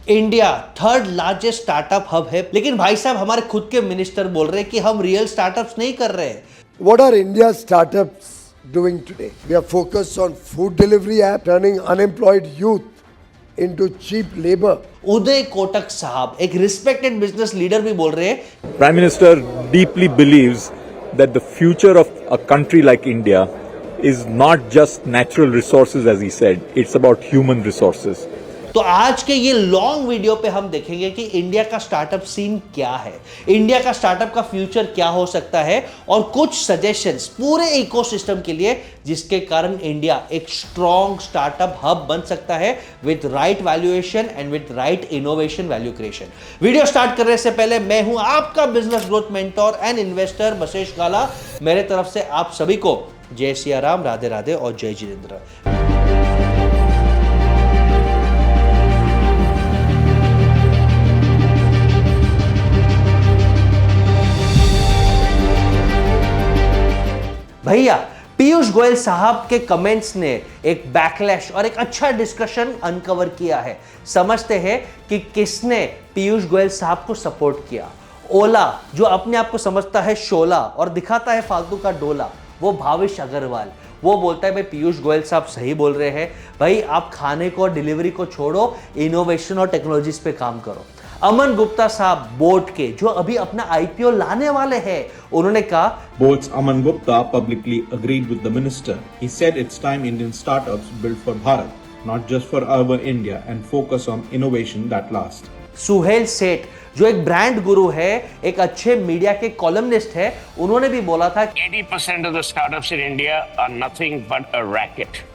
India third largest startup hub है, लेकिन भाई साहब हमारे खुद के मिनिस्टर बोल रहे हैं कि हम रियल स्टार्टअप्स नहीं कर रहे। What are India's startups doing today? We are focused on food delivery app, turning unemployed youth into cheap labor. Uday Kotak साहब एक रिस्पेक्टेड बिजनेस लीडर भी बोल रहे हैं, Prime Minister deeply believes that the future of a country like India is not just natural resources, as he said, it's about human resources. तो आज के ये लॉन्ग वीडियो पे हम देखेंगे कि इंडिया का स्टार्टअप सीन क्या है, इंडिया का स्टार्टअप का फ्यूचर क्या हो सकता है और कुछ सजेशंस पूरे इकोसिस्टम के लिए जिसके कारण इंडिया एक स्ट्रॉन्ग स्टार्टअप हब बन सकता है with right valuation and with right innovation value creation. Video start करने से पहले मैं हूं आपका business growth mentor and investor Bashesh Gala. मेरे तरफ से आप सभी को जय सिया राम, राधे राधे और जय जितेंद्र। भैया पीयूष गोयल साहब के कमेंट्स ने एक बैकलैश और एक अच्छा डिस्कशन अनकवर किया है। समझते हैं कि किसने पीयूष गोयल साहब को सपोर्ट किया। ओला जो अपने आप को समझता है शोला और दिखाता है फालतू का डोला, वो भाविश अग्रवाल, वो बोलता है भाई पीयूष गोयल साहब सही बोल रहे हैं, भाई आप खाने को और डिलीवरी को छोड़ो, इनोवेशन और टेक्नोलॉजीज पे काम करो। अमन गुप्ता साहब बोट के जो अभी अपना आईपीओ लाने वाले हैं, उन्होंने कहा Boat's Aman Gupta publicly agreed with the minister. He said it's time Indian startups build for Bharat, not just for urban India, and focus on innovation that lasts. Suhail सेठ जो एक ब्रांड गुरु है, एक अच्छे मीडिया के कॉलमनिस्ट है, उन्होंने भी बोला था 80% of the startups in India are nothing but a racket.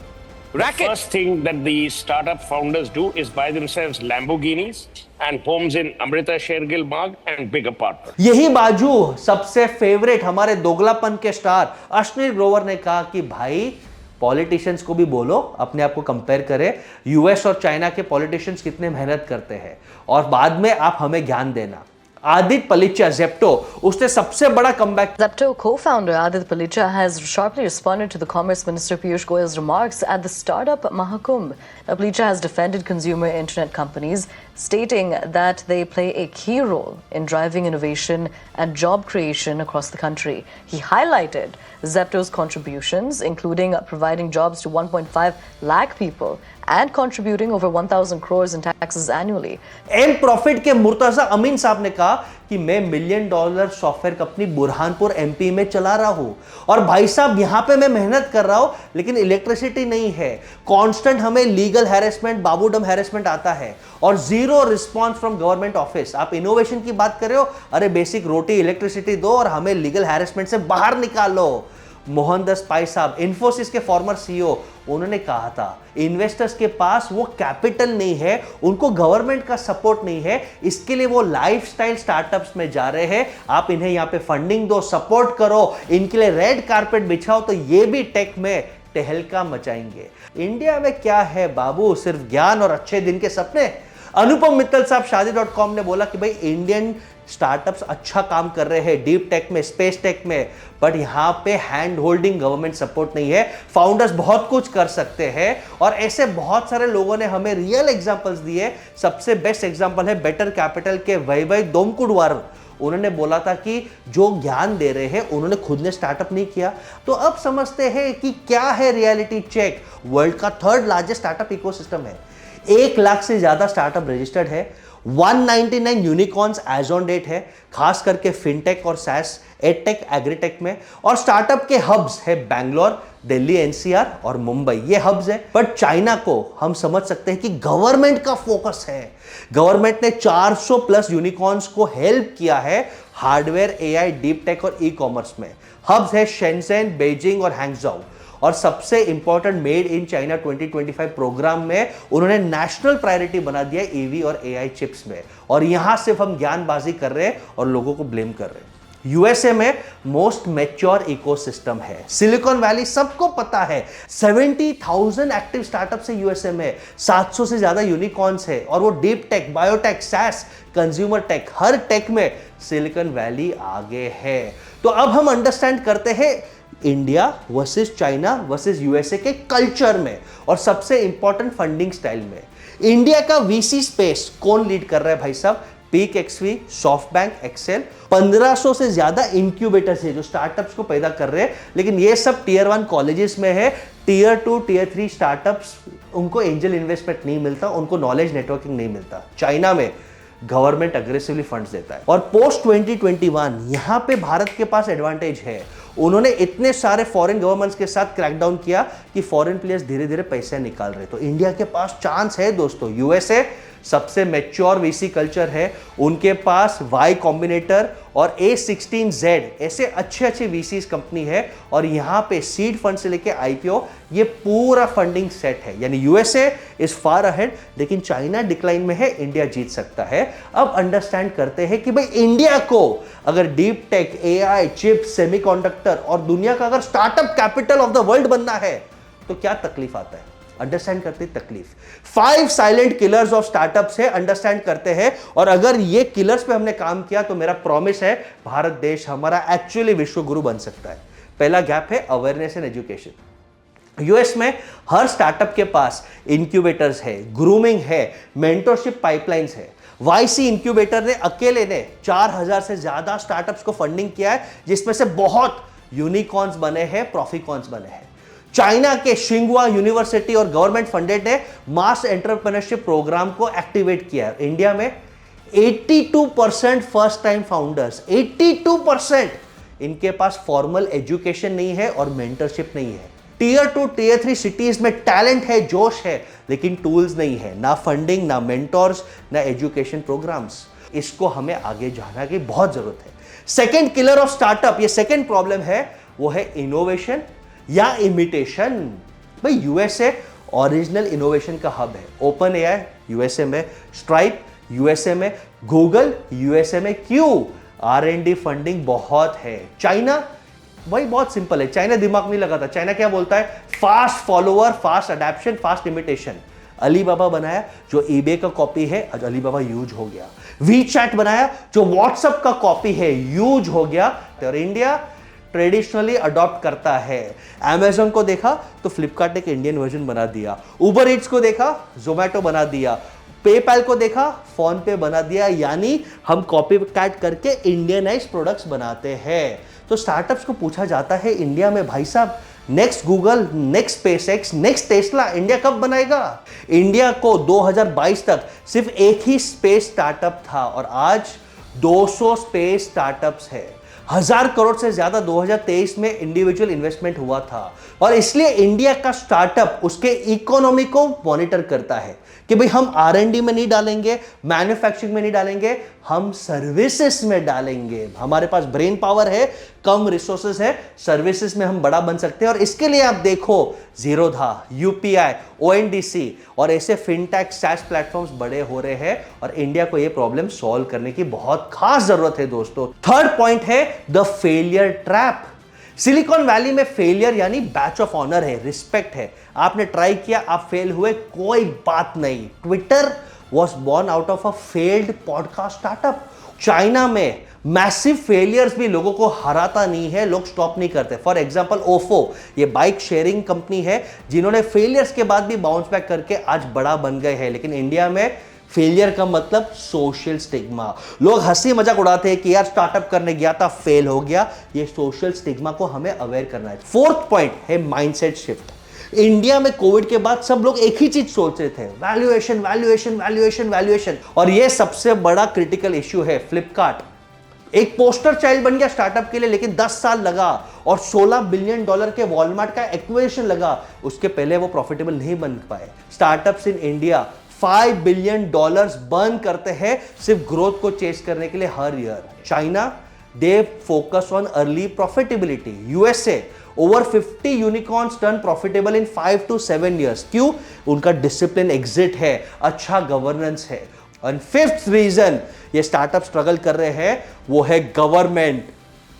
Racket? The first thing that the startup founders do is buy themselves Lamborghinis and homes in Amrita Shergill Marg and big apartments. यही बाजू सबसे favourite हमारे दोगलापन के star Ashwini Grover ने कहा कि भाई politicians को भी बोलो, अपने आप को कंपेयर करें, यूएस और चाइना के पॉलिटिशियंस कितने मेहनत करते हैं और बाद में आप हमें ज्ञान देना। आदित्य पलिचा जेप्टो, उसने सबसे बड़ा comeback. Zepto co-founder Aditya Palicha has sharply responded to the Commerce Minister Piyush Goyal's remarks at the Startup Mahakumbh. Palicha has defended consumer internet companies, stating that they play a key role in driving innovation and job creation across the country. He highlighted Zepto's contributions, including providing jobs to 1.5 lakh people and contributing over 1,000 crores in taxes annually. M profit के मुर्तजा अमीन साहब ने कहा कि मैं $1 million software company Burhanpur MP में चला रहा हूं और भाई साहब यहां पे मैं मेहनत कर रहा हूं लेकिन इलेक्ट्रिसिटी नहीं है, कांस्टेंट हमें लीगल हैरेसमेंट, बाबूडम हैरेसमेंट आता है और zero response from government office. आप इनोवेशन की बात कर रहे हो, अरे बेसिक रोटी इलेक्ट्रिसिटी दो और हमें लीगल हैरेसमेंट से बाहर निकालो। मोहनदास पाई साहब इन्फोसिस के फॉर्मर सीईओ, उन्होंने कहा था इन्वेस्टर्स के पास वो कैपिटल नहीं है, उनको गवर्नमेंट का सपोर्ट नहीं है, इसके लिए वो लाइफस्टाइल स्टार्टअप्स में जा रहे हैं। आप इन्हें यहां पे फंडिंग दो, सपोर्ट करो, इनके लिए रेड कारपेट बिछाओ तो ये भी टेक में तहलका मचाएंगे। इंडिया में क्या है बाबू, सिर्फ ज्ञान और अच्छे दिन के सपने। अनुपम मित्तल साहब शादी.com ने बोला कि भाई इंडियन स्टार्टअप्स अच्छा काम कर रहे हैं डीप टेक में, स्पेस टेक में, बट यहां पे हैंड होल्डिंग गवर्नमेंट सपोर्ट नहीं है। फाउंडर्स बहुत कुछ कर सकते हैं और ऐसे बहुत सारे लोगों ने हमें रियल एग्जांपल्स दिए। सबसे बेस्ट एग्जांपल है बेटर कैपिटल के वैभव दोमकुड़वार। उन्होंने बोला था कि जो ज्ञान दे रहे हैं उन्होंने खुद ने स्टार्टअप नहीं किया। तो अब समझते हैं कि क्या है रियलिटी चेक। वर्ल्ड का थर्ड लार्जेस्ट स्टार्टअप इकोसिस्टम है, 1 लाख से ज्यादा स्टार्टअप रजिस्टर्ड है, 199 यूनिकॉर्न्स एज ऑन डेट है, खास करके फिनटेक और सैस, एडटेक, एग्रीटेक में। और स्टार्टअप के हब्स है बैंगलोर, दिल्ली एनसीआर और मुंबई, ये हब्स है। बट चाइना को हम समझ सकते हैं कि गवर्नमेंट का फोकस है। गवर्नमेंट ने 400 प्लस यूनिकॉर्न्स को हेल्प किया है हार्डवेयर, एआई, डीप टेक और ई कॉमर्स में। हब्स है शेंजेन, बीजिंग और हैंगझाऊ। और सबसे important made in China 2025 programme में उन्होंने नेशनल प्रायोरिटी बना दिया ईवी और एआई चिप्स में। और यहां सिर्फ हम ज्ञानबाजी कर रहे हैं और लोगों को ब्लेम कर रहे हैं। यूएसए में मोस्ट मैच्योर इकोसिस्टम है, सिलिकॉन वैली सबको पता है, 70,000 एक्टिव स्टार्टअप्स है यूएसए में, 700 से ज्यादा यूनिकॉर्न्स है और वो deep tech, biotech, SaaS, consumer tech, हर टेक में सिलिकॉन वैली आगे है। तो अब हम अंडरस्टैंड करते हैं India versus China versus USA के कल्चर में और सबसे इंपॉर्टेंट फंडिंग स्टाइल में। इंडिया का वीसी स्पेस कौन लीड कर रहा है भाई साहब? पीक एक्सवी, सॉफ्टबैंक, एक्सेल, 1500 से ज्यादा इंक्यूबेटर्स है जो स्टार्टअप्स को पैदा कर रहे हैं, लेकिन ये सब टियर 1 कॉलेजेस में है। टियर 2, टियर 3 स्टार्टअप्स, उनको एंजल इन्वेस्टमेंट नहीं मिलता, उनको नॉलेज नेटवर्किंग नहीं मिलता। चाइना में गवर्नमेंट अग्रेसिवली फंड्स देता है। और पोस्ट 2021 यहां पे भारत के पास एडवांटेज है। उन्होंने इतने सारे फॉरेन गवर्नमेंट्स के साथ क्रैकडाउन किया कि फॉरेन प्लेयर्स धीरे धीरे पैसे निकाल रहे। तो इंडिया के पास चांस है दोस्तों। यूएसए सबसे मैच्योर वीसी कल्चर है, उनके पास वाई कॉम्बिनेटर और A16Z ऐसे अच्छे अच्छे वीसीज कंपनी है, और यहां पे सीड फंड से लेके आईपीओ ये पूरा फंडिंग सेट है। यानी यूएसए इज फार अहेड, लेकिन चाइना डिक्लाइन में है, इंडिया जीत सकता है। अब अंडरस्टैंड करते हैं कि भाई इंडिया को अगर deep tech, AI, chip, semiconductor और दुनिया का अगर startup capital of the world बनना है तो क्या तकलीफ आता है। अंडरस्टैंड करते तकलीफ। 5 साइलेंट किलर्स ऑफ स्टार्टअप्स है, अंडरस्टैंड करते हैं। और अगर ये किलर्स पे हमने काम किया तो मेरा प्रॉमिस है भारत देश हमारा एक्चुअली विश्व गुरु बन सकता है। पहला गैप है अवेयरनेस एंड एजुकेशन। यूएस में हर स्टार्टअप के पास इंक्यूबेटर्स है, ग्रूमिंग है, मेंटरशिप पाइपलाइंस है। वाईसी इंक्यूबेटर ने अकेले ने 4000 से ज्यादा स्टार्टअप्स को फंडिंग किया है, जिसमें से बहुत यूनिकॉर्न्स बने हैं, प्रॉफिकॉर्न्स बने हैं। चाइना के शिंगुआ यूनिवर्सिटी और गवर्नमेंट फंडेड ने मास एंटरप्रेन्योरशिप प्रोग्राम को एक्टिवेट किया है। इंडिया में 82% फर्स्ट टाइम फाउंडर्स, 82% इनके पास फॉर्मल एजुकेशन नहीं है और मेंटरशिप नहीं है। टियर 2, टियर 3 सिटीज में टैलेंट है, जोश है, लेकिन टूल्स नहीं है, ना फंडिंग, ना मेंटोर्स, ना एजुकेशन प्रोग्राम्स। इसको हमें आगे जाना की बहुत जरूरत है। सेकेंड किलर ऑफ स्टार्टअप, ये सेकेंड प्रॉब्लम है, वो है इनोवेशन या इमिटेशन। भाई यूएसए ओरिजिनल इनोवेशन का हब है। ओपन एआई यूएसए में, स्ट्राइप यूएसए में, गूगल यूएसए में। क्यों? R&D फंडिंग बहुत है। चाइना भाई बहुत सिंपल है, चाइना दिमाग नहीं लगाता। चाइना क्या बोलता है? Fast follower, fast adaptation, fast imitation. Alibaba बनाया जो ईबे का कॉपी है, आज अलीबाबा यूज हो गया। वीचैट बनाया जो व्हाट्सएप का कॉपी है, यूज हो गया। और इंडिया ट्रेडिशनली अडॉप्ट करता है। Amazon को देखा तो फ्लिपकार्ट ने एक इंडियन वर्जन बना दिया, उबर ईट्स को देखा जोमैटो बना दिया, पेपैल को देखा फोन पे बना दिया। यानी हम कॉपी कैट करके इंडियनाइज प्रोडक्ट्स बनाते हैं। तो स्टार्टअप्स को पूछा जाता है इंडिया में, भाई साहब next Google, next SpaceX, next Tesla India कब बनाएगा? इंडिया को 2022 तक सिर्फ एक ही स्पेस स्टार्टअप था और आज 200 स्पेस स्टार्टअप्स है। 1000 करोड़ से ज्यादा 2023 में इंडिविजुअल इन्वेस्टमेंट हुआ था। और इसलिए इंडिया का स्टार्टअप उसके इकोनॉमी को मॉनिटर करता है कि भाई हम R&D में नहीं डालेंगे, मैन्युफैक्चरिंग में नहीं डालेंगे, हम सर्विसेज में डालेंगे। हमारे पास ब्रेन पावर है, कम रिसोर्सेज है, सर्विसेज में हम बड़ा बन सकते हैं। और इसके लिए आप देखो जीरोधा, UPI, ONDC और ऐसे फिनटेक सैस प्लेटफॉर्म्स बड़े हो रहे हैं और इंडिया को यह प्रॉब्लम सॉल्व करने की बहुत खास जरूरत है दोस्तों। थर्ड पॉइंट है the failure trap. Silicon valley में फेलियर यानी बैच ऑफ ऑनर है, रिस्पेक्ट है। आपने ट्राई किया, आप फेल हुए, कोई बात नहीं। Twitter was born out of a failed podcast startup. China में मैसिव फेलियर्स भी लोगों को हराता नहीं है, लोग स्टॉप नहीं करते। फॉर एग्जांपल ओफो, ये बाइक शेयरिंग कंपनी है जिन्होंने फेलियर्स के बाद भी बाउंस बैक करके आज बड़ा बन गए हैं। लेकिन इंडिया में फेलियर का मतलब सोशल स्टिग्मा। लोग हंसी मजाक उड़ाते हैं कि यार स्टार्टअप करने गया था, फेल हो गया। ये सोशल स्टिग्मा को हमें अवेयर करना है। फोर्थ पॉइंट है माइंडसेट शिफ्ट। इंडिया में कोविड के बाद सब लोग एक ही चीज सोच रहे थे, वैल्यूएशन वैल्यूएशन वैल्यूएशन वैल्यूएशन। और ये सबसे बड़ा क्रिटिकल इश्यू है। फ्लिपकार्ट एक पोस्टर चाइल्ड बन गया स्टार्टअप के लिए, लेकिन 10 साल लगा और $16 बिलियन के वॉलमार्ट का एक्विजिशन लगा। उसके पहले वो प्रॉफिटेबल नहीं बन पाए। Startups in India $5 billion burn करते हैं सिर्फ ग्रोथ को चेस करने के लिए हर year. China they focus on early profitability. USA over 50 unicorns turn profitable in 5 to 7 years। क्यों? उनका डिसिप्लिन एग्जिट है, अच्छा गवर्नेंस है। और फिफ्थ रीजन ये स्टार्टअप स्ट्रगल कर रहे हैं वो है गवर्नमेंट।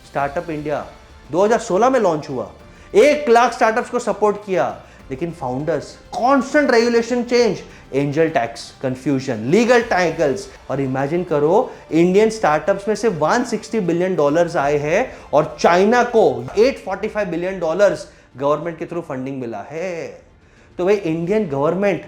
स्टार्टअप इंडिया 2016 में लॉन्च हुआ, 1 लाख स्टार्टअप्स को सपोर्ट किया, लेकिन founders constant regulation change, angel tax confusion, legal tangles. और इमेजिन करो इंडियन स्टार्टअप्स में से $160 बिलियन आए हैं और चाइना को $845 बिलियन गवर्नमेंट के थ्रू फंडिंग मिला है। तो भाई इंडियन गवर्नमेंट,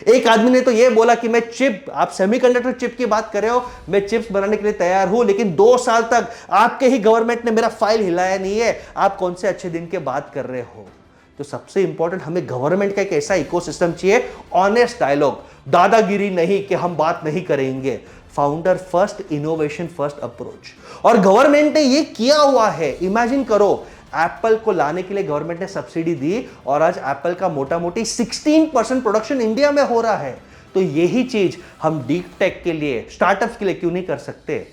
एक आदमी ने तो ये बोला कि मैं चिप, आप सेमीकंडक्टर चिप की बात कर रहे हो, मैं चिप्स बनाने के लिए तैयार हूं, लेकिन 2 साल तक आपके ही गवर्नमेंट ने मेरा फाइल हिलाया नहीं है, आप कौन से अच्छे दिन के बात कर रहे हो। तो सबसे इंपॉर्टेंट, हमें गवर्नमेंट का एक ऐसा इकोसिस्टम चाहिए, ऑनेस्ट डायलॉग, दादागिरी नहीं कि हम बात नहीं करेंगे, founder first, innovation first approach. और गवर्नमेंट ने ये किया हुआ है। इमेजिन करो, एप्पल को लाने के लिए गवर्नमेंट ने सब्सिडी दी और आज एप्पल का मोटा मोटी 16% प्रोडक्शन इंडिया में हो रहा है। तो यही चीज हम डीप टेक के लिए, स्टार्टअप्स के लिए क्यों नहीं कर सकते।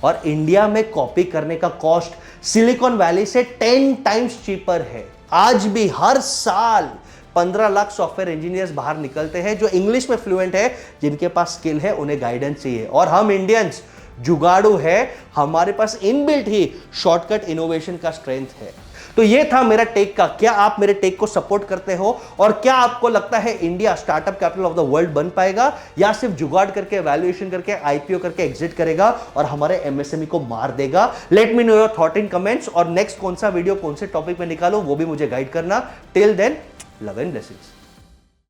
और इंडिया में कॉपी करने का कॉस्ट सिलिकॉन वैली से 10 टाइम्स चीपर है। आज भी हर साल 15 लाख सॉफ्टवेयर इंजीनियर्स बाहर निकलते हैं जो इंग्लिश में फ्लुएंट है, जिनके पास स्किल है, उन्हें गाइडेंस चाहिए। और हम इंडियंस जुगाड़ू है, हमारे पास इनबिल्ट ही शॉर्टकट इनोवेशन का स्ट्रेंथ है। तो ये था मेरा टेक का। क्या आप मेरे टेक को सपोर्ट करते हो, और क्या आपको लगता है India startup capital of the world बन पाएगा, या सिर्फ जुगाड़ करके, वैल्यूएशन करके, आईपीओ करके एग्जिट करेगा और हमारे एमएसएमई को मार देगा। Let me know your thought in comments, और नेक्स्ट कौन सा वीडियो कौन से टॉपिक पे निकालो वो भी मुझे गाइड करना। Till then, love and blessings.